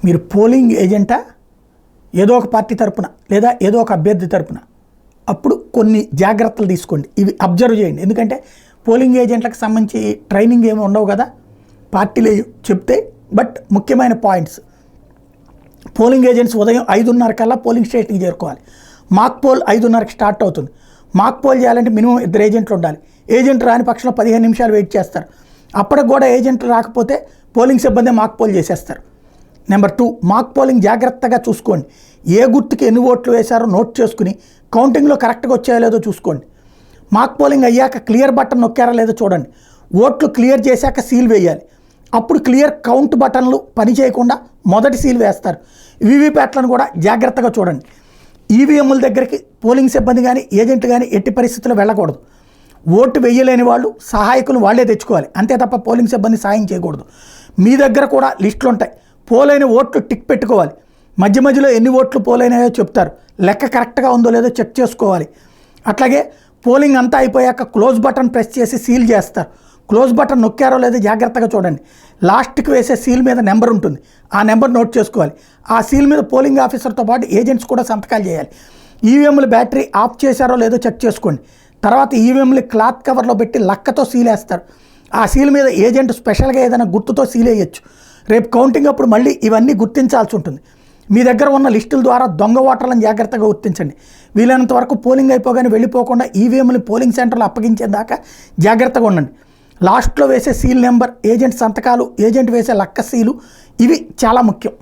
మీరు పోలింగ్ ఏజెంటా ఏదో ఒక పార్టీ తరపున లేదా ఏదో ఒక అభ్యర్థి తరపున, అప్పుడు కొన్ని జాగ్రత్తలు తీసుకోండి. ఇవి అబ్జర్వ్ చేయండి. ఎందుకంటే పోలింగ్ ఏజెంట్లకు సంబంధించి ట్రైనింగ్ ఏమి ఉండవు కదా, పార్టీలు చెప్తే. బట్ ముఖ్యమైన పాయింట్స్, పోలింగ్ ఏజెంట్స్ ఉదయం 5:30 కల్లా పోలింగ్ స్టేషన్కి చేరుకోవాలి. మాక్ పోల్ 5:30కి స్టార్ట్ అవుతుంది. మాక్ పోల్ చేయాలంటే మినిమం 2 ఏజెంట్లు ఉండాలి. ఏజెంట్ రాని పక్షంలో 15 నిమిషాలు వెయిట్ చేస్తారు. అప్పటికి కూడా ఏజెంట్లు రాకపోతే పోలింగ్ సిబ్బంది మాక్ పోల్ చేసేస్తారు. నెంబర్ 2, మాక్ పోలింగ్ జాగ్రత్తగా చూసుకోండి. ఏ గుర్తుకి ఎన్ని ఓట్లు వేశారో నోట్ చేసుకుని కౌంటింగ్లో కరెక్ట్గా వచ్చాయో లేదో చూసుకోండి. మాక్ పోలింగ్ అయ్యాక క్లియర్ బటన్ నొక్కారా లేదో చూడండి. ఓట్లు క్లియర్ చేశాక సీల్ వేయాలి. అప్పుడు క్లియర్ కౌంట్ బటన్లు పనిచేయకుండా మొదటి సీల్ వేస్తారు. వీవీప్యాట్లను కూడా జాగ్రత్తగా చూడండి. ఈవీఎంల దగ్గరికి పోలింగ్ సిబ్బంది కానీ ఏజెంట్లు కానీ ఎట్టి పరిస్థితుల్లో వెళ్ళకూడదు. ఓటు వేయలేని వాళ్ళు సహాయకులు వాళ్ళే తెచ్చుకోవాలి, అంతే తప్ప పోలింగ్ సిబ్బంది సాయం చేయకూడదు. మీ దగ్గర కూడా లిస్టులు ఉంటాయి. పోలైన ఓట్లు టిక్ పెట్టుకోవాలి. మధ్య మధ్యలో ఎన్ని ఓట్లు పోలైనాయో చెప్తారు. లెక్క కరెక్ట్గా ఉందో లేదో చెక్ చేసుకోవాలి. అట్లాగే పోలింగ్ అంతా అయిపోయాక క్లోజ్ బటన్ ప్రెస్ చేసి సీల్ చేస్తారు. క్లోజ్ బటన్ నొక్కారో లేదో జాగ్రత్తగా చూడండి. లాస్ట్కి వేసే సీల్ మీద నెంబర్ ఉంటుంది, ఆ నెంబర్ నోట్ చేసుకోవాలి. ఆ సీల్ మీద పోలింగ్ ఆఫీసర్తో పాటు ఏజెంట్స్ కూడా సంతకాలు చేయాలి. ఈవీఎంలు బ్యాటరీ ఆఫ్ చేశారో లేదో చెక్ చేసుకోండి. తర్వాత ఈవీఎంలు క్లాత్ కవర్లో పెట్టి లక్కతో సీల్ వేస్తారు. ఆ సీల్ మీద ఏజెంట్ స్పెషల్గా ఏదైనా గుర్తుతో సీల్ వేయచ్చు. రేపు కౌంటింగ్ అప్పుడు మళ్ళీ ఇవన్నీ గుర్తించాల్సి ఉంటుంది. మీ దగ్గర ఉన్న లిస్టుల ద్వారా దొంగ ఓటర్లను జాగ్రత్తగా గుర్తించండి. వీలైనంత వరకు పోలింగ్ అయిపోగానే వెళ్ళిపోకుండా ఈవీఎంలు పోలింగ్ సెంటర్లో అప్పగించేదాకా జాగ్రత్తగా ఉండండి. లాస్ట్లో వేసే సీల్ నెంబర్, ఏజెంట్ సంతకాలు, ఏజెంట్ వేసే లక్క సీలు, ఇవి చాలా ముఖ్యం.